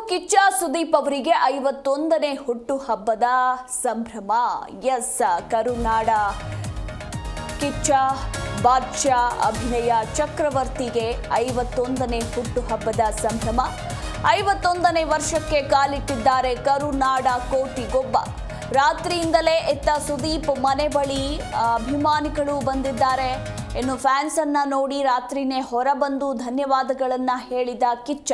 ಕಿಚ್ಚ ಸುದೀಪ್ ಅವರಿಗೆ 51ನೇ ಹುಟ್ಟುಹಬ್ಬದ ಸಂಭ್ರಮ. ಎಸ್, ಕರುನಾಡ ಕಿಚ್ಚ ಬಾದ್ಶಾ ಅಭಿನಯ ಚಕ್ರವರ್ತಿಗೆ 51ನೇ ಹುಟ್ಟುಹಬ್ಬದ ಸಂಭ್ರಮ. 51ನೇ ವರ್ಷಕ್ಕೆ ಕಾಲಿಟ್ಟಿದ್ದಾರೆ ಕರುನಾಡ ಕೋಟಿಗೊಬ್ಬ. ರಾತ್ರಿಯಿಂದಲೇ ಎತ್ತ ಸುದೀಪ್ ಮನೆ ಬಳಿ ಅಭಿಮಾನಿಗಳು ಬಂದಿದ್ದಾರೆ. ಇನ್ನು ಫ್ಯಾನ್ಸ್ ಅನ್ನ ನೋಡಿ ರಾತ್ರಿನೇ ಹೊರಬಂದು ಧನ್ಯವಾದಗಳನ್ನ ಹೇಳಿದ ಕಿಚ್ಚ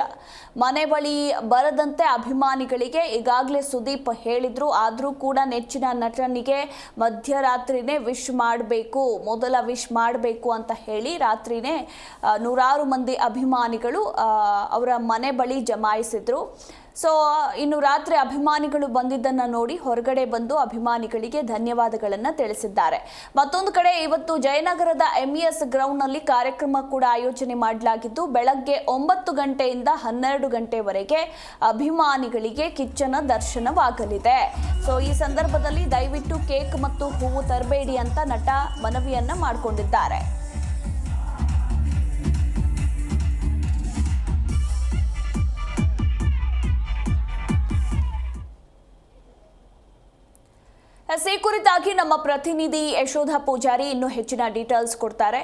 ಮನೆ ಬಳಿ ಬರದಂತೆ ಅಭಿಮಾನಿಗಳಿಗೆ ಈಗಾಗಲೇ ಸುದೀಪ್ ಹೇಳಿದ್ರು. ಆದರೂ ಕೂಡ ನೆಚ್ಚಿನ ನಟನಿಗೆ ಮಧ್ಯರಾತ್ರಿನೇ ವಿಶ್ ಮಾಡಬೇಕು, ಮೊದಲ ವಿಶ್ ಮಾಡಬೇಕು ಅಂತ ಹೇಳಿ ರಾತ್ರಿನೇ ನೂರಾರು ಮಂದಿ ಅಭಿಮಾನಿಗಳು ಅವರ ಮನೆ ಬಳಿ ಜಮಾಯಿಸಿದ್ರು. ಸೊ ಇನ್ನು ರಾತ್ರಿ ಅಭಿಮಾನಿಗಳು ಬಂದಿದ್ದನ್ನು ನೋಡಿ ಹೊರಗಡೆ ಬಂದು ಅಭಿಮಾನಿಗಳಿಗೆ ಧನ್ಯವಾದಗಳನ್ನು ತಿಳಿಸಿದ್ದಾರೆ. ಮತ್ತೊಂದು ಕಡೆ ಇವತ್ತು ಜಯನಗರದ MES ಗ್ರೌಂಡ್ನಲ್ಲಿ ಕಾರ್ಯಕ್ರಮ ಕೂಡ ಆಯೋಜನೆ ಮಾಡಲಾಗಿದ್ದು ಬೆಳಗ್ಗೆ 9 ಗಂಟೆಯಿಂದ 12 ಗಂಟೆವರೆಗೆ ಅಭಿಮಾನಿಗಳಿಗೆ ಕಿಚ್ಚನ ದರ್ಶನವಾಗಲಿದೆ. ಸೊ ಈ ಸಂದರ್ಭದಲ್ಲಿ ದಯವಿಟ್ಟು ಕೇಕ್ ಮತ್ತು ಹೂವು ತರಬೇಡಿ ಅಂತ ನಟ ಮನವಿಯನ್ನ ಮಾಡಿಕೊಂಡಿದ್ದಾರೆ. ಈ ಕುರಿತಾಗಿ ನಮ್ಮ ಪ್ರತಿನಿಧಿ ಯಶೋಧ ಪೂಜಾರಿ ಇನ್ನೂ ಹೆಚ್ಚಿನ ಡೀಟೇಲ್ಸ್ ಕೊಡ್ತಾರೆ.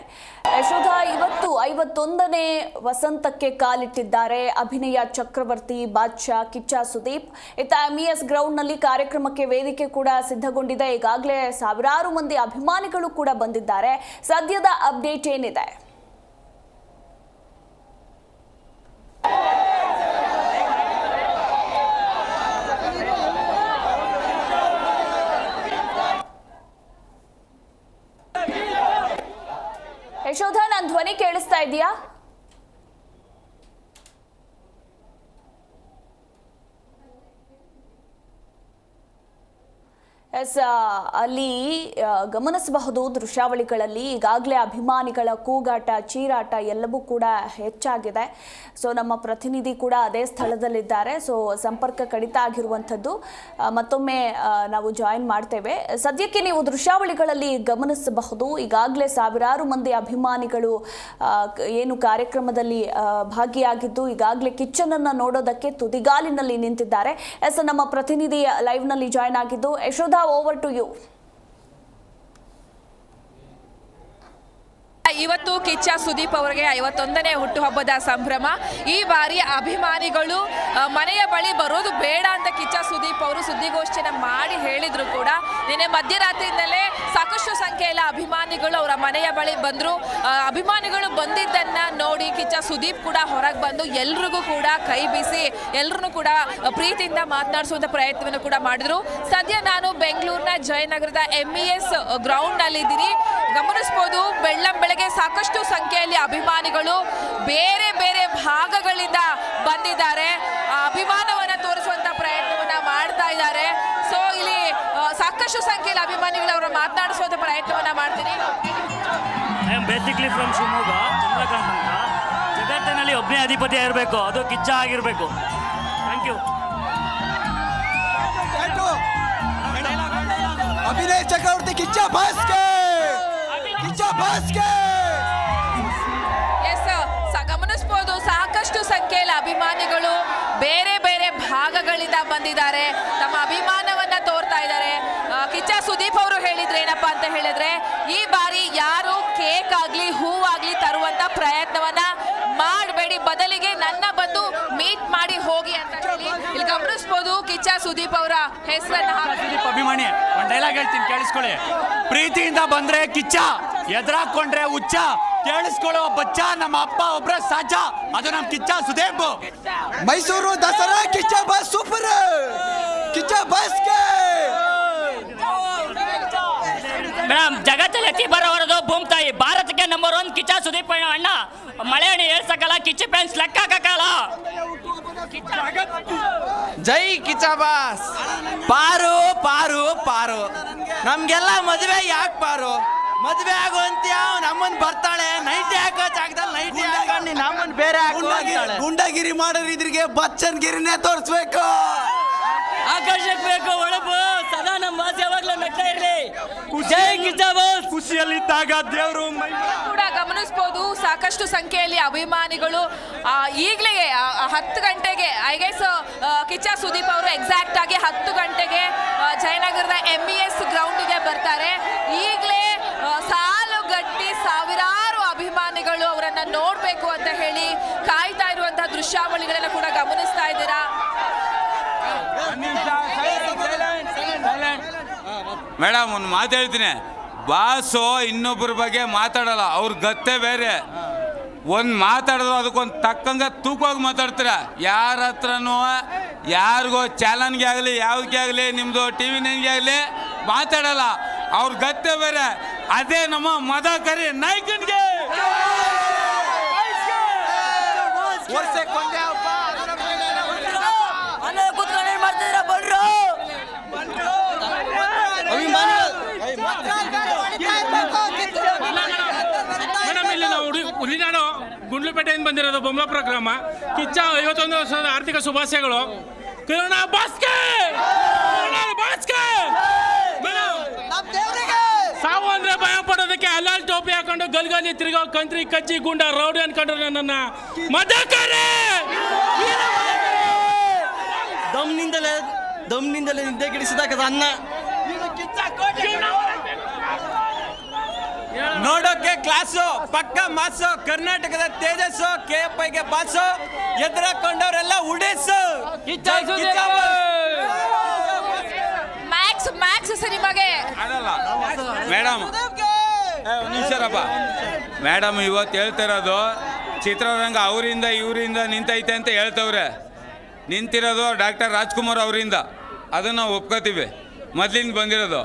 ಯಶೋಧ, ಇವತ್ತು 51ನೇ ವಸಂತಕ್ಕೆ ಕಾಲಿಟ್ಟಿದ್ದಾರೆ ಅಭಿನಯ ಚಕ್ರವರ್ತಿ ಬಾದ್ಶಾ ಕಿಚ್ಚ ಸುದೀಪ್. ಇತ್ತ MES ಗ್ರೌಂಡ್ನಲ್ಲಿ ಕಾರ್ಯಕ್ರಮಕ್ಕೆ ವೇದಿಕೆ ಕೂಡ ಸಿದ್ಧಗೊಂಡಿದೆ. ಈಗಾಗಲೇ ಸಾವಿರಾರು ಮಂದಿ ಅಭಿಮಾನಿಗಳು ಕೂಡ ಬಂದಿದ್ದಾರೆ. ಸದ್ಯದ ಅಪ್ಡೇಟ್ ಏನಿದೆ? ಯಶೋಧ, ನನ್ನ ಧ್ವನಿ ಕೇಳಿಸ್ತಾ ಇದೆಯಾ? ಎಸ್, ಅಲ್ಲಿ ಗಮನಿಸಬಹುದು ದೃಶ್ಯಾವಳಿಗಳಲ್ಲಿ ಈಗಾಗಲೇ ಅಭಿಮಾನಿಗಳ ಕೂಗಾಟ, ಚೀರಾಟ ಎಲ್ಲವೂ ಕೂಡ ಹೆಚ್ಚಾಗಿದೆ. ಸೊ ನಮ್ಮ ಪ್ರತಿನಿಧಿ ಕೂಡ ಅದೇ ಸ್ಥಳದಲ್ಲಿದ್ದಾರೆ. ಸೊ ಸಂಪರ್ಕ ಕಡಿತ ಆಗಿರುವಂಥದ್ದು. ಮತ್ತೊಮ್ಮೆ ನಾವು ಜಾಯಿನ್ ಮಾಡ್ತೇವೆ. ಸದ್ಯಕ್ಕೆ ನೀವು ದೃಶ್ಯಾವಳಿಗಳಲ್ಲಿ ಗಮನಿಸಬಹುದು ಈಗಾಗಲೇ ಸಾವಿರಾರು ಮಂದಿ ಅಭಿಮಾನಿಗಳು ಏನು ಕಾರ್ಯಕ್ರಮದಲ್ಲಿ ಭಾಗಿಯಾಗಿದ್ದು ಈಗಾಗಲೇ ಕಿಚ್ಚನನ್ನ ನೋಡೋದಕ್ಕೆ ತುದಿಗಾಲಿನಲ್ಲಿ ನಿಂತಿದ್ದಾರೆ. ಎಸ್, ನಮ್ಮ ಪ್ರತಿನಿಧಿ ಲೈವ್ನಲ್ಲಿ ಜಾಯಿನ್ ಆಗಿದ್ದು. Yashoda, over to you. ಇವತ್ತು ಕಿಚ್ಚ ಸುದೀಪ್ ಅವರಿಗೆ 51ನೇ ಹುಟ್ಟುಹಬ್ಬದ ಸಂಭ್ರಮ. ಈ ಬಾರಿ ಅಭಿಮಾನಿಗಳು ಮನೆಯ ಬಳಿ ಬರೋದು ಬೇಡ ಅಂತ ಕಿಚ್ಚ ಸುದೀಪ್ ಅವರು ಸುದ್ದಿಗೋಷ್ಠಿಯನ್ನು ಮಾಡಿ ಹೇಳಿದ್ರು ಕೂಡ ನಿನ್ನೆ ಮಧ್ಯರಾತ್ರಿಯಿಂದಲೇ ಸಾಕಷ್ಟು ಸಂಖ್ಯೆಯಲ್ಲಿ ಅಭಿಮಾನಿಗಳು ಅವರ ಮನೆಯ ಬಳಿ ಬಂದರು. ಅಭಿಮಾನಿಗಳು ಬಂದಿದ್ದನ್ನ ನೋಡಿ ಕಿಚ್ಚ ಸುದೀಪ್ ಕೂಡ ಹೊರಗೆ ಬಂದು ಎಲ್ರಿಗೂ ಕೂಡ ಕೈ ಬೀಸಿ ಎಲ್ಲರನ್ನೂ ಕೂಡ ಪ್ರೀತಿಯಿಂದ ಮಾತನಾಡಿಸುವಂಥ ಪ್ರಯತ್ನವನ್ನು ಕೂಡ ಮಾಡಿದ್ರು. ಸದ್ಯ ನಾನು ಬೆಂಗಳೂರಿನ ಜಯನಗರದ MES ಗ್ರೌಂಡ್ನಲ್ಲಿದ್ದೀನಿ. ಗಮನಿಸ್ಬೋದು, ಬೆಳ್ಳಂಬೆಳಗ್ಗೆ ಸಾಕಷ್ಟು ಸಂಖ್ಯೆಯಲ್ಲಿ ಅಭಿಮಾನಿಗಳು ಬೇರೆ ಬೇರೆ ಭಾಗಗಳಿಂದ ಬಂದಿದ್ದಾರೆ. ಅಭಿಮಾನವನ್ನು ತೋರಿಸುವಂತ ಪ್ರಯತ್ನವನ್ನ ಮಾಡ್ತಾ ಇದ್ದಾರೆ. ಸೊ ಇಲ್ಲಿ ಸಾಕಷ್ಟು ಸಂಖ್ಯೆಯಲ್ಲಿ ಅಭಿಮಾನಿಗಳು ಅವರ ಮಾತನಾಡಿಸುವಂತ ಪ್ರಯತ್ನವನ್ನ ಮಾಡ್ತೀನಿ. I am basically from Shivamogga, Chandrakant ಅಂತ. ಜಗತ್ತಿನಲ್ಲಿ ಒಬ್ಬನೇ ಅಧಿಪತಿ ಆಗಿರಬೇಕು, ಅದು ಕಿಚ್ಚ ಆಗಿರಬೇಕು. Thank you. ಅಭಿನಯ ಚಕ್ರವರ್ತಿ ಕಿಚ್ಚ ಬಾಸ್ಗೆ, ಕಿಚ್ಚ ಬಾಸ್ಗೆ. ಎಸ್, ಗಮನಿಸಬಹುದು ಸಾಕಷ್ಟು ಸಂಖ್ಯೆಯಲ್ಲಿ ಅಭಿಮಾನಿಗಳು ಬೇರೆ ಬೇರೆ ಭಾಗಗಳಿಂದ ಬಂದಿದ್ದಾರೆ. ತಮ್ಮ ಅಭಿಮಾನವನ್ನ ತೋರ್ತಾ ಇದ್ದಾರೆ. ಕಿಚ್ಚ ಸುದೀಪ್ ಅವರು ಹೇಳಿದ್ರೆ ಏನಪ್ಪಾ ಅಂತ ಹೇಳಿದ್ರೆ, ಈ ಬಾರಿ ಯಾರು ಕೇಕ್ ಆಗ್ಲಿ ಹೂವಾಗ್ಲಿ ತರುವಂತ ಪ್ರಯತ್ನವನ್ನ ಮಾಡಬೇಡಿ, ಬದಲಿಗೆ ನನ್ನ ಬಂದು ಮೀಟ್ ಮಾಡಿ ಹೋಗಿ ಅಂತ ಹೇಳಿ ಇಲ್ಲಿ ಗಮನಿಸಬಹುದು. ಕಿಚ್ಚ ಸುದೀಪ್ ಅವರ ಹೆಸರನ್ನ ಸುದೀಪ್ ಅಭಿಮಾನಿ ಒಂದು ಡೈಲಾಗ್ ಹೇಳ್ತೀನಿ, ಕೇಳಿಸ್ಕೊಳ್ಳಿ. ಪ್ರೀತಿಯಿಂದ ಬಂದ್ರೆ ಕಿಚ್ಚ, ಎದುರಾಕೊಂಡ್ರೆ ಹುಚ್ಚ, ಕೇಳಿಸ್ಕೊಳ್ಳೋ ಬಚ್ಚ, ನಮ್ಮ ಅಪ್ಪ ಒಬ್ರ ಸಾಚ, ಅದು ನಮ್ ಕಿಚ್ಚ ಸುದೀಪ್. ಮೈಸೂರು ದಸರಾ ಕಿಚ್ಚ ಬಸ್ ಸೂಪರ್, ಕಿಚ್ಚ ಬಸ್ಗೆ. ಮೇಡಮ್, ಜಗತ್ತಲ್ಲಿ ಅತಿ ಬರೋವರದು ಭೂಮ್ ತಾಯಿ, ಭಾರತಕ್ಕೆ ನಂಬರ್ 1 ಕಿಚ್ಚ ಸುದೀಪ್ ಅಣ್ಣ. ಮಳೆ ಹಣಿ ಹೇಳ್ಸಕ್ಕಲ್ಲ, ಕಿಚ್ಚ ಫ್ಯಾನ್ಸ್ ಲೆಕ್ಕ ಹಾಕಲ್ಲ. ಜೈ ಕಿಚ್ಚ ಬಾಸ್. ಪಾರು ಪಾರು ಪಾರು, ನಮ್ಗೆಲ್ಲ ಮದುವೆ ಯಾಕೆ ಪಾರು? ಮದುವೆ ಆಗುವಂತ್ಯ ನಮ್ಮನ್ ಬರ್ತಾಳೆ, ನೈಟಿ ಹಾಕೋ ಜಾಗದಲ್ಲಿ ನೈಟಿ ಹಾಕೊಂಡು ನಮ್ಮನ್ ಬೇರೆ ಹಾಕಿ ಗುಂಡಗಿರಿ ಮಾಡೋರು ಇದ್ರಿಗೆ ಬಚ್ಚನ್ ಗಿರಿನೇ ತೋರಿಸ್ಬೇಕು. ಆಕರ್ಷಕ್ ಬೇಕು ಒಳಬು, ಸದಾ ನಮ್ಮ ಮಾಸ ಯಾವಾಗ್ಲೂ ನಗ್ತಾ ಇರ್ಲಿ. ಜೈ ಕಿಚ್ಚ ಬಾಸ್. ಖುಷಿಯಲ್ಲಿದ್ದಾಗ ದೇವರು ಕೂಡ ಗಮನಿಸಬಹುದು ಸಾಕಷ್ಟು ಸಂಖ್ಯೆಯಲ್ಲಿ ಅಭಿಮಾನಿಗಳು ಈಗಲೇ 10 ಗಂಟೆಗೆ ಐ ಗೆಸ್ ಕಿಚ್ಚ ಸುದೀಪ್ ಅವರು ಎಕ್ಸಾಕ್ಟ್ ಆಗಿ 10 ಗಂಟೆಗೆ ಜಯನಗರದ MES ಗ್ರೌಂಡಿಗೆ ಬರ್ತಾರೆ. ಈಗಲೇ ಸಾಲುಗಟ್ಟಿ ಸಾವಿರಾರು ಅಭಿಮಾನಿಗಳು ಅವರನ್ನ ನೋಡಬೇಕು ಅಂತ ಹೇಳಿ ಕಾಯ್ತಾ ಇರುವಂತಹ ದೃಶ್ಯಾವಳಿಗಳನ್ನ ಕೂಡ ಗಮನಿಸ್ತಾ ಇದ್ದೀರಾ. ಮೇಡಮ್ ಒಂದು ಮಾತು ಹೇಳ್ತೀನಿ, ಬಾಸು ಇನ್ನೊಬ್ಬರ ಬಗ್ಗೆ ಮಾತಾಡಲ್ಲ, ಅವ್ರ ಗತ್ತೆ ಬೇರೆ. ಒಂದು ಮಾತಾಡಿದ್ರು ಅದಕ್ಕೊಂದು ತಕ್ಕಂಗೆ ತೂಕವಾಗಿ ಮಾತಾಡ್ತೀರ. ಯಾರ ಹತ್ರನೂ ಯಾರಿಗೋ ಚಾನಲ್ಗೆ ಆಗಲಿ ಯಾವುದಕ್ಕೆ ಆಗಲಿ ನಿಮ್ಮದು TV 9ಗೆ ಆಗಲಿ ಮಾತಾಡಲ್ಲ, ಅವ್ರ ಗತ್ತೆ ಬೇರೆ. ಅದೇ ನಮ್ಮ ಮದಕರಿ ನಾಯಕನಿಗೆ ಮೇಡಮ್, ಇಲ್ಲಿ ನಾವು ಹುಲಿನಾಡು ಗುಂಡ್ಲುಪೇಟೆಯಿಂದ ಬಂದಿರೋದು ಬೊಮ್ಮಲಾಪುರ ಗ್ರಾಮ. ಕಿಚ್ಚ 51 ವರ್ಷದ ಆರ್ಥಿಕ ಶುಭಾಶಯಗಳು. ಕರುಣಾ ಬಾಸ್ಕೆ ಸಾವು ಅಂದ್ರೆ ಭಯ ಪಡೋದಕ್ಕೆ ಹಲಾಲ್ ಟೋಪಿ ಹಾಕೊಂಡು ಗಲ್ಗಲಿ ತಿರುಗೋ ಕಂತ್ರಿ ಕಚ್ಚಿ ಗುಂಡ ರೌಡಿ ಅನ್ಕೊಂಡ್ರೆ ನನ್ನ ಮದಕರೆ ದಮ್ನಿಂದಲೇ ನಿದ್ದೆ ಗಿಡಿಸಿದಾಗ ಅನ್ನ ನೋಡೋಕೆ ಕ್ಲಾಸು ಪಕ್ಕ ಮಾಸು, ಕರ್ನಾಟಕದ ತೇಜಸ್ಸು, KFIಗೆ ಬಾಸು, ಎದುರಾಕೊಂಡವರೆಲ್ಲ ಉಡೇಸು. ಮ್ಯಾಕ್ಸ್ ಸಿನಿಮಾಗೆ ಅದಲ್ಲ ಮೇಡಮ್, ಒಂದು ನಿಮಿಷರಪ್ಪ ಮೇಡಮ್, ಇವತ್ತು ಹೇಳ್ತಿರೋದು ಚಿತ್ರರಂಗ ಅವರಿಂದ ಇವರಿಂದ ನಿಂತೈತೆ ಅಂತ ಹೇಳ್ತವ್ರೆ. ನಿಂತಿರೋದು ಡಾಕ್ಟರ್ ರಾಜ್ಕುಮಾರ್ ಅವರಿಂದ, ಅದನ್ನು ನಾವು ಒಪ್ಕೋತೀವಿ, ಮೊದಲಿಂದ ಬಂದಿರೋದು.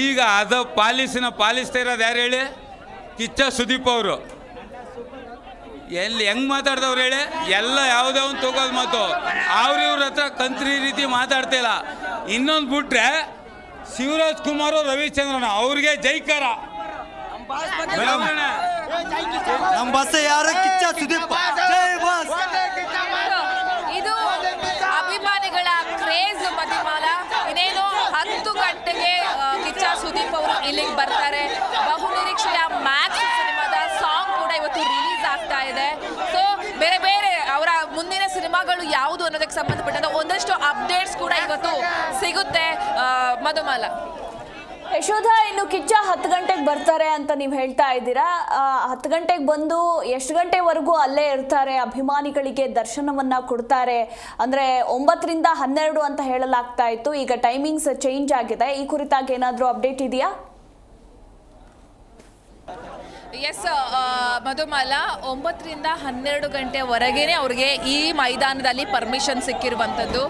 ಈಗ ಅದು ಪಾಲಿಸ್ತಾ ಇರೋದು ಯಾರು ಹೇಳಿ? ಕಿಚ್ಚ ಸುದೀಪ್ ಅವರು. ಹೆಂಗೆ ಮಾತಾಡ್ದವ್ರು ಹೇಳಿ? ಎಲ್ಲ ಯಾವುದೇ ಒಂದು ತಗೋದು ಮಾತು. ಇವ್ರ ಹತ್ರ ಕಂತ್ರಿ ರೀತಿ ಮಾತಾಡ್ತಿಲ್ಲ. ಇನ್ನೊಂದು ಬಿಟ್ರೆ ಶಿವರಾಜ್ ಕುಮಾರ್, ರವಿಚಂದ್ರನ್ ಅವ್ರಿಗೆ ಜೈಕಾರ. ನಮ್ಮ ಬಸ್ ಯಾರು? ಕಿಚ್ಚ ಸುದೀಪ್. ಇದು ಅಭಿಮಾನಿಗಳ ಕ್ರೇಜ್ ಮದಿಮಾಲ. ಇನ್ನೇನು 10 ಗಂಟೆಗೆ ಕಿಚ್ಚ ಸುದೀಪ್ ಅವರು ಇಲ್ಲಿಗೆ ಬರ್ತಾರೆ. ಬಹುನಿರೀಕ್ಷೆಯ ಮ್ಯಾಕ್ಸ್ ಸಿನಿಮಾದ ಸಾಂಗ್ ಕೂಡ ಇವತ್ತು ರಿಲೀಸ್ ಆಗ್ತಾ ಇದೆ. ಸೊ ಬೇರೆ ಬೇರೆ ಅವರ ಮುಂದಿನ ಸಿನಿಮಾಗಳು ಯಾವುದು ಅನ್ನೋದಕ್ಕೆ ಸಂಬಂಧಪಟ್ಟಂತ ಒಂದಷ್ಟು ಅಪ್ಡೇಟ್ಸ್ ಕೂಡ ಇವತ್ತು ಸಿಗುತ್ತೆ. ಮಧುಮಾಲ, ಯಶೋಧ, ಇನ್ನು ಕಿಚ್ಚ 10 ಗಂಟೆಗೆ ಬರ್ತಾರೆ ಅಂತ ನೀವು ಹೇಳ್ತಾ ಇದ್ದೀರಾ. 10 ಗಂಟೆಗೆ ಬಂದು ಎಷ್ಟು ಗಂಟೆವರೆಗೂ ಅಲ್ಲೇ ಇರ್ತಾರೆ, ಅಭಿಮಾನಿಗಳಿಗೆ ದರ್ಶನವನ್ನ ಕೊಡ್ತಾರೆ? ಅಂದ್ರೆ 9 ರಿಂದ 12 ಅಂತ ಹೇಳಲಾಗ್ತಾ ಇತ್ತು, ಈಗ ಟೈಮಿಂಗ್ಸ್ ಚೇಂಜ್ ಆಗಿದೆ. ಈ ಕುರಿತಾಗಿ ಏನಾದರೂ ಅಪ್ಡೇಟ್ ಇದೆಯಾ? ಎಸ್ ಮಧುಮಾಲ, 9 ರಿಂದ 12 ಗಂಟೆವರೆಗೇನೆ ಅವ್ರಿಗೆ ಈ ಮೈದಾನದಲ್ಲಿ ಪರ್ಮಿಷನ್ ಸಿಕ್ಕಿರುವಂಥದ್ದು.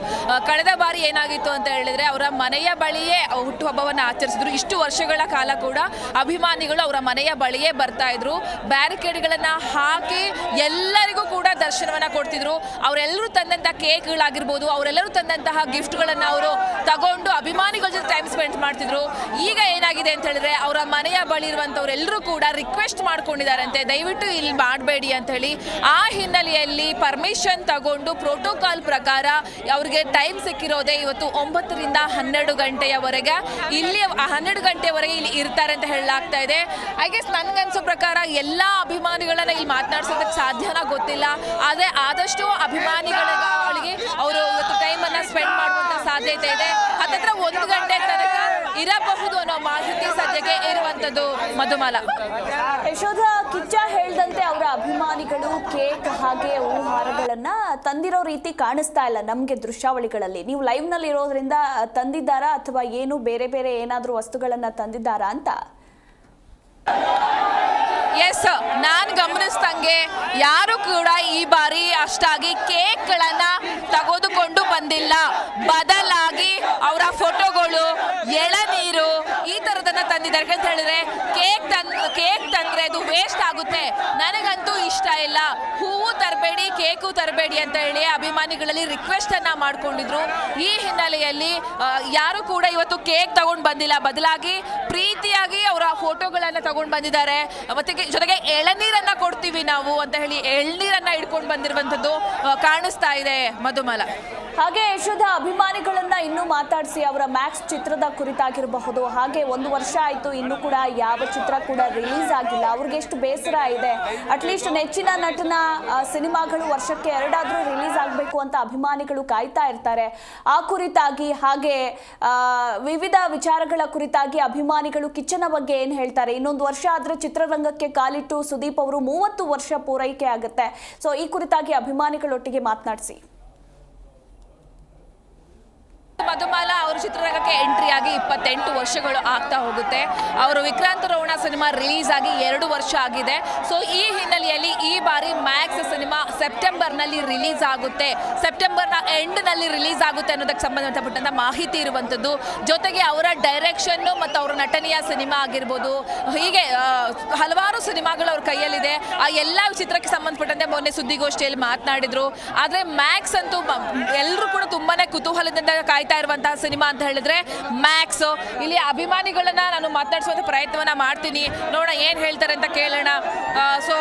ಕಳೆದ ಬಾರಿ ಏನಾಗಿತ್ತು ಅಂತ ಹೇಳಿದ್ರೆ ಅವರ ಮನೆಯ ಬಳಿಯೇ ಹುಟ್ಟುಹಬ್ಬವನ್ನು ಆಚರಿಸಿದ್ರು. ಇಷ್ಟು ವರ್ಷಗಳ ಕಾಲ ಕೂಡ ಅಭಿಮಾನಿಗಳು ಅವರ ಮನೆಯ ಬಳಿಯೇ ಬರ್ತಾ ಇದ್ರು. ಬ್ಯಾರಿಕೇಡ್ಗಳನ್ನು ಹಾಕಿ ಎಲ್ಲರಿಗೂ ಕೂಡ ದರ್ಶನವನ್ನು ಕೊಡ್ತಿದ್ರು. ಅವರೆಲ್ಲರೂ ತಂದಂತಹ ಕೇಕ್ಗಳಾಗಿರ್ಬೋದು, ಅವರೆಲ್ಲರೂ ತಂದಂತಹ ಗಿಫ್ಟ್ಗಳನ್ನು ಅವರು ತಗೊಂಡು ಅಭಿಮಾನಿಗಳ ಜೊತೆ ಟೈಮ್ ಸ್ಪೆಂಡ್ ಮಾಡ್ತಿದ್ರು. ಈಗ ಏನಾಗಿದೆ ಅಂತ ಹೇಳಿದ್ರೆ ಅವರ ಮನೆಯ ಬಳಿ ಇರುವಂಥವರೆಲ್ಲರೂ ಕೂಡ ರಿಕ್ವೆಸ್ಟ್ ಮಾಡ್ಕೊಂಡಿದ್ದಾರಂತೆ, ದಯವಿಟ್ಟು ಇಲ್ಲಿ ಮಾಡಬೇಡಿ ಅಂತ ಹೇಳಿ. ಆ ಹಿನ್ನೆಲೆಯಲ್ಲಿ ಪರ್ಮಿಷನ್ ತಗೊಂಡು ಪ್ರೋಟೋಕಾಲ್ ಪ್ರಕಾರ ಅವ್ರಿಗೆ ಟೈಮ್ ಸಿಕ್ಕಿರೋದೇ ಇವತ್ತು 9 ರಿಂದ 12 ಗಂಟೆಯವರೆಗೆ. ಇಲ್ಲಿ 12 ಗಂಟೆವರೆಗೆ ಇಲ್ಲಿ ಇರ್ತಾರೆ ಅಂತ ಹೇಳಲಾಗ್ತಾ ಇದೆ. ಐ ಗೆಸ್ ನನ್ಗನ್ಸೋ ಪ್ರಕಾರ ಎಲ್ಲ ಅಭಿಮಾನಿಗಳನ್ನ ಇಲ್ಲಿ ಮಾತನಾಡ್ಸೋದಕ್ಕೆ ಸಾಧ್ಯನಾ ಗೊತ್ತಿಲ್ಲ, ಆದರೆ ಆದಷ್ಟು ಅಭಿಮಾನಿಗಳಿಗೆ ಅವರು ಇವತ್ತು ಟೈಮನ್ನು ಸ್ಪೆಂಡ್ ಮಾಡುವಂಥ ಸಾಧ್ಯತೆ ಇದೆ. ಹತ್ತತ್ರ 1 ಗಂಟೆ ತನಕ ಇರಬಹುದು ಅನ್ನೋ ಮಾಹಿತಿ ಸದ್ಯಕ್ಕೆ ಇರುವಂಥದ್ದು. ಮಧುಮಾಲ, ಯಶೋಧ, ಕಿಚ್ಚ ಹೇಳ್ದಂತೆ ಅವರ ಅಭಿಮಾನಿಗಳು ಕೇಕ್ ಹಾಗೆ ಹೂಹಾರಗಳನ್ನ ತಂದಿರೋ ರೀತಿ ಕಾಣಿಸ್ತಾ ಇಲ್ಲ ನಮ್ಗೆ ದೃಶ್ಯಾವಳಿಗಳಲ್ಲಿ. ನೀವು ಲೈವ್ ನಲ್ಲಿ ಇರೋದ್ರಿಂದ ತಂದಿದ್ದಾರಾ ಅಥವಾ ಏನು ಬೇರೆ ಬೇರೆ ಏನಾದರೂ ವಸ್ತುಗಳನ್ನ ತಂದಿದ್ದಾರಾ ಅಂತ? ಎಸ್, ನಾನು ಗಮನಿಸ್ದಂಗೆ ಯಾರು ಕೂಡ ಈ ಬಾರಿ ಅಷ್ಟಾಗಿ ಕೇಕ್ಗಳನ್ನು ತೆಗೆದುಕೊಂಡು ಬಂದಿಲ್ಲ. ಬದಲಾಗಿ ಅವರ ಫೋಟೋಗಳು, ಎಳನೀರು ಈ ಥರದನ್ನ ತಂದಿದ್ದಾರೆ. ಅಂತ ಹೇಳಿದ್ರೆ ಕೇಕ್ ತಂದ್ರೆ ಅದು ವೇಸ್ಟ್ ಆಗುತ್ತೆ, ನನಗಂತೂ ಇಷ್ಟ ಇಲ್ಲ, ಹೂವು ತರಬೇಡಿ, ಕೇಕು ತರಬೇಡಿ ಅಂತ ಹೇಳಿ ಅಭಿಮಾನಿಗಳಲ್ಲಿ ರಿಕ್ವೆಸ್ಟ್ ಅನ್ನ ಮಾಡ್ಕೊಂಡಿದ್ರು. ಈ ಹಿನ್ನೆಲೆಯಲ್ಲಿ ಯಾರು ಕೂಡ ಇವತ್ತು ಕೇಕ್ ತಗೊಂಡು ಬಂದಿಲ್ಲ, ಬದಲಾಗಿ ಪ್ರೀತಿಯಾಗಿ ಅವರ ಫೋಟೋಗಳನ್ನ ತಗೊಂಡು ಬಂದಿದ್ದಾರೆ. ಮತ್ತೆ ಜೊತೆಗೆ ಎಳನೀರನ್ನ ಕೊಡ್ತೀವಿ ನಾವು ಅಂತ ಹೇಳಿ ಎಳ್ನೀರನ್ನ ಇಟ್ಕೊಂಡು ಬಂದಿರುವಂಥದ್ದು ಕಾಣಿಸ್ತಾ ಇದೆ. ಮಧುಮಾಲ. ಹಾಗೆ ಯಶೋಧ ಅಭಿಮಾನಿಗಳನ್ನ ಇನ್ನೂ ಮಾತಾಡಿಸಿ ಅವರ ಮ್ಯಾಕ್ಸ್ ಚಿತ್ರದ ಕುರಿತಾಗಿರಬಹುದು. ಹಾಗೆ 1 ವರ್ಷ ಆಯಿತು, ಇನ್ನೂ ಕೂಡ ಯಾವ ಚಿತ್ರ ಕೂಡ ರಿಲೀಸ್ ಆಗಿಲ್ಲ. ಅವ್ರಿಗೆ ಎಷ್ಟು ಬೇಸರ ಇದೆ. ಅಟ್ಲೀಸ್ಟ್ ನೆಚ್ಚಿನ ನಟನ ಸಿನಿಮಾಗಳು ವರ್ಷಕ್ಕೆ 2 ಆದ್ರೂ ರಿಲೀಸ್ ಆಗಬೇಕು ಅಂತ ಅಭಿಮಾನಿಗಳು ಕಾಯ್ತಾ ಇರ್ತಾರೆ. ಆ ಕುರಿತಾಗಿ ಹಾಗೆ ವಿವಿಧ ವಿಚಾರಗಳ ಕುರಿತಾಗಿ ಅಭಿಮಾನಿಗಳು ಕಿಚ್ಚನ ಬಗ್ಗೆ ಏನು ಹೇಳ್ತಾರೆ, ಇನ್ನೊಂದು ವರ್ಷ ಆದ್ರೆ ಚಿತ್ರರಂಗಕ್ಕೆ ಕಾಲಿಟ್ಟು ಸುದೀಪ್ ಅವರು 30 ವರ್ಷ ಪೂರೈಕೆ ಆಗುತ್ತೆ. ಸೊ ಈ ಕುರಿತಾಗಿ ಅಭಿಮಾನಿಗಳೊಟ್ಟಿಗೆ ಮಾತನಾಡಿಸಿ. ಮಧುಮಾಲಾ ಅವರು ಚಿತ್ರರಂಗಕ್ಕೆ ಎಂಟ್ರಿ ಆಗಿ 28 ವರ್ಷಗಳು ಆಗ್ತಾ ಹೋಗುತ್ತೆ. ಅವರು ವಿಕ್ರಾಂತ ರೋಣ ಸಿನಿಮಾ ರಿಲೀಸ್ ಆಗಿ 2 ವರ್ಷ ಆಗಿದೆ. ಸೊ ಈ ಹಿನ್ನೆಲೆಯಲ್ಲಿ ಈ ಬಾರಿ ಮ್ಯಾಕ್ಸ್ ಸಿನಿಮಾ ಸೆಪ್ಟೆಂಬರ್ನಲ್ಲಿ ರಿಲೀಸ್ ಆಗುತ್ತೆ, ಸೆಪ್ಟೆಂಬರ್ನ ಎಂಡ್ನಲ್ಲಿ ರಿಲೀಸ್ ಆಗುತ್ತೆ ಅನ್ನೋದಕ್ಕೆ ಸಂಬಂಧಪಟ್ಟಂತ ಮಾಹಿತಿ ಇರುವಂಥದ್ದು. ಜೊತೆಗೆ ಅವರ ಡೈರೆಕ್ಷನ್ ಮತ್ತು ಅವರ ನಟನೆಯ ಸಿನಿಮಾ ಆಗಿರ್ಬೋದು, ಹೀಗೆ ಹಲವಾರು ಸಿನಿಮಾಗಳು ಅವ್ರ ಕೈಯಲ್ಲಿದೆ. ಆ ಎಲ್ಲ ಚಿತ್ರಕ್ಕೆ ಸಂಬಂಧಪಟ್ಟಂತೆ ಮೊನ್ನೆ ಸುದ್ದಿಗೋಷ್ಠಿಯಲ್ಲಿ ಮಾತನಾಡಿದ್ರು. ಆದರೆ ಮ್ಯಾಕ್ಸ್ ಅಂತೂ ಎಲ್ಲರೂ ಕೂಡ ತುಂಬಾನೇ ಕುತೂಹಲದಿಂದ ಕಾಯ್ತಾ ಇರುವಂತಹ ಸಿನಿಮಾ ಅಂತ ಹೇಳಿದ್ರೆ ಮ್ಯಾಕ್ಸ್. ಇಲ್ಲಿ ಅಭಿಮಾನಿಗಳನ್ನ ನಾನು ಮಾತನಾಡಿಸುವಂತ ಪ್ರಯತ್ನವನ್ನ ಮಾಡ್ತೀನಿ, ನೋಡೋಣ ಏನ್ ಹೇಳ್ತಾರೆ ಅಂತ ಕೇಳೋಣ. ಸೊ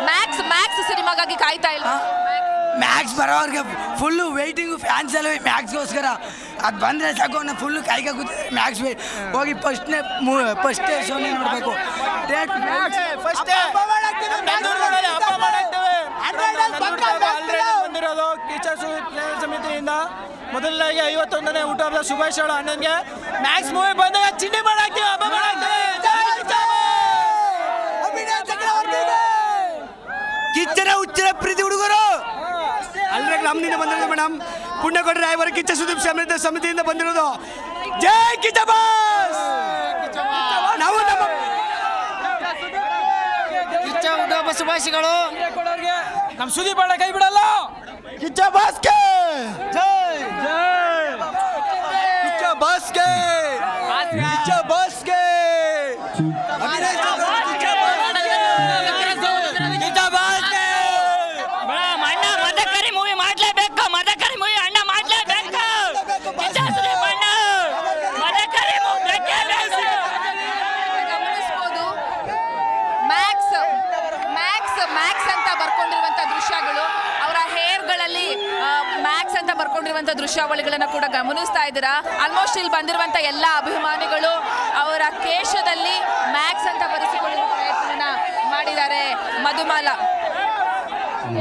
ಮ್ಯಾಕ್ಸ್ ಸಿನಿಮಾಗಾಗಿ ಕಾಯ್ತಾ ಇಲ್ಲ. ಮ್ಯಾಕ್ಸ್ ಬರೋರಿಗೆ ಫುಲ್ಲು ವೆಯ್ಟಿಂಗು, ಫ್ಯಾನ್ಸ್ ಎಲ್ಲ ಮ್ಯಾಕ್ಸ್ಗೋಸ್ಕರ. ಅದು ಬಂದರೆ ಸಾಕು ಅನ್ನೋ ಫುಲ್ಲು ಕಾಯ್ಕ ಕೂತಿದೆ. ಮ್ಯಾಕ್ಸ್ ಹೋಗಿ ಫಸ್ಟ್ ಶೋನೇ ನೋಡಬೇಕು. ಬಂದಿರೋದು ಕಿಚ್ಚ ಸಮಿತಿಯಿಂದ ಮೊದಲನೇಗೆ 51ನೇ ಹುಟ್ಟುಹಬ್ಬದ ಶುಭಾಶಯಗಳು ಅಣ್ಣನಿಗೆ. ಮ್ಯಾಕ್ಸ್ ಮೂವಿ ಬಂದಾಗ ಚಿಂಡಿ ಮಾಡಾಕ್ತೀವಿ, ಹಬ್ಬ ಮಾಡಾಕ್ತೀವಿ. ಕಿಚ್ಚನ ಹುಚ್ಚರ ಪ್ರೀತಿ ಹುಡುಗರು ಅಲ್ಲೇ ನಮ್ಮಿಂದ ಬಂದಿರೋದು ಮೇಡಮ್. ಪುಣ್ಯಕೊಟ್ರೆ ರಾಯವರ ಕಿಚ್ಚ ಸುದೀಪ್ ಸಮಿತಿಯಿಂದ ಬಂದಿರೋದು. ಜೈ ಕಿಚ್ಚ ಬಾಸ್. ನಾವು ನಮ್ಮ ಕಿಚ್ಚ ಹುಟ್ಟುಹಬ್ಬ ಶುಭಾಶಯಗಳು. ನಮ್ಮ ಸುದೀಪ್ ಅಣ್ಣ ಕೈ ಬಿಡಲ್ಲ. ಕಿಚ್ಚ ಬಾಸ್ಗೆ ಜೈ ಜೈ. ಕಿಚ್ಚ ಬಾಸ್ಗೆ ಕಿಚ್ಚ ಬಾಸ್ಗೆ ಬರ್ಕೊಂಡಿರುವಂತ ದೃಶ್ಯಾವಳಿಗಳನ್ನ ಕೂಡ ಗಮನಿಸ್ತಾ ಇದ್ದೀರಾ. ಆಲ್ಮೋಸ್ಟ್ ಇಲ್ಲಿ ಬಂದಿರುವಂತ ಎಲ್ಲ ಅಭಿಮಾನಿಗಳು ಅವರ ಕೇಶದಲ್ಲಿ ಮ್ಯಾಕ್ಸ್ ಅಂತ ಬರೆಸಿಕೊಳ್ಳುವ ಪ್ರಯತ್ನ ಮಾಡಿದ್ದಾರೆ. ಮಧುಮಾಲಾ.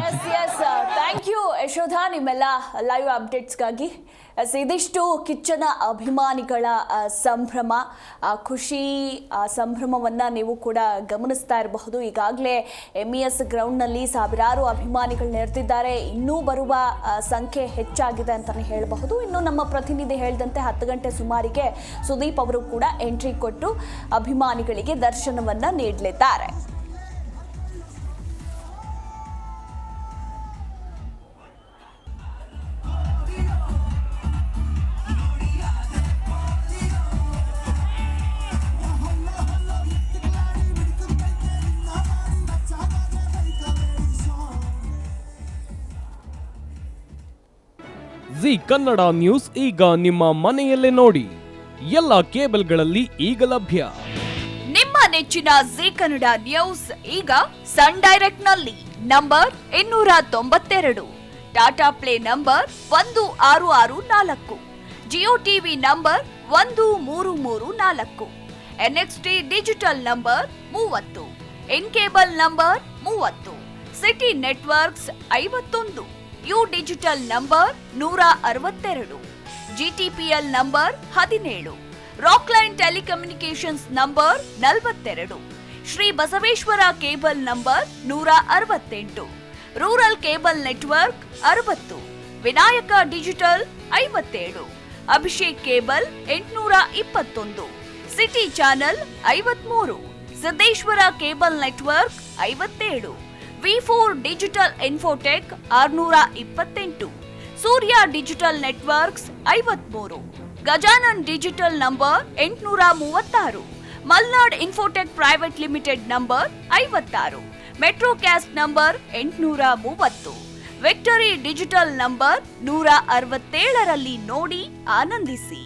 ಎಸ್ ಥ್ಯಾಂಕ್ ಯು ಯಶೋಧ ನಿಮ್ಮೆಲ್ಲ ಲೈವ್ ಅಪ್ಡೇಟ್ಸ್ಗಾಗಿ. ಇದಿಷ್ಟು ಕಿಚ್ಚನ ಅಭಿಮಾನಿಗಳ ಸಂಭ್ರಮ, ಖುಷಿ, ಸಂಭ್ರಮವನ್ನು ನೀವು ಕೂಡ ಗಮನಿಸ್ತಾ ಇರಬಹುದು. ಈಗಾಗಲೇ MES ಗ್ರೌಂಡ್ನಲ್ಲಿ ಸಾವಿರಾರು ಅಭಿಮಾನಿಗಳು ನೆರೆದಿದ್ದಾರೆ. ಇನ್ನೂ ಬರುವ ಸಂಖ್ಯೆ ಹೆಚ್ಚಾಗಿದೆ ಅಂತಲೇ ಹೇಳಬಹುದು. ಇನ್ನು ನಮ್ಮ ಪ್ರತಿನಿಧಿ ಹೇಳಿದಂತೆ 10 ಗಂಟೆ ಸುಮಾರಿಗೆ ಸುದೀಪ್ ಅವರು ಕೂಡ ಎಂಟ್ರಿ ಕೊಟ್ಟು ಅಭಿಮಾನಿಗಳಿಗೆ ದರ್ಶನವನ್ನು ನೀಡಲಿದ್ದಾರೆ. ಜಿ ಕನ್ನಡ ನ್ಯೂಸ್ ಈಗ ನಿಮ್ಮ ಮನೆಯಲ್ಲೇ ನೋಡಿ. ಎಲ್ಲ ಕೇಬಲ್ಗಳಲ್ಲಿ ಈಗ ಲಭ್ಯ. ನಿಮ್ಮ ನೆಚ್ಚಿನ ಜಿ ಕನ್ನಡ ನ್ಯೂಸ್ ಈಗ ಸನ್ ಡೈರೆಕ್ಟ್ ನಲ್ಲಿ number 292, Tata play number 1664, Jio TV number 1334, NXT digital number 30, in cable number 30, city networks 51, U digital number 162, GTPL number 17, Rockline telecommunications number 42, Shri Basaveshwara cable number 168, rural cable network 60, Vinayaka digital 57, Abhishek cable 821, city channel 53, Siddeshwara cable network 57, V4 digital Infotech 628, Surya digital networks 53, Gajanan digital number 836, Malnad Infotech Private Limited number 56, Metro Cast number 830, Victory Digital number 167ರಲ್ಲಿ ನೋಡಿ ಆನಂದಿಸಿ.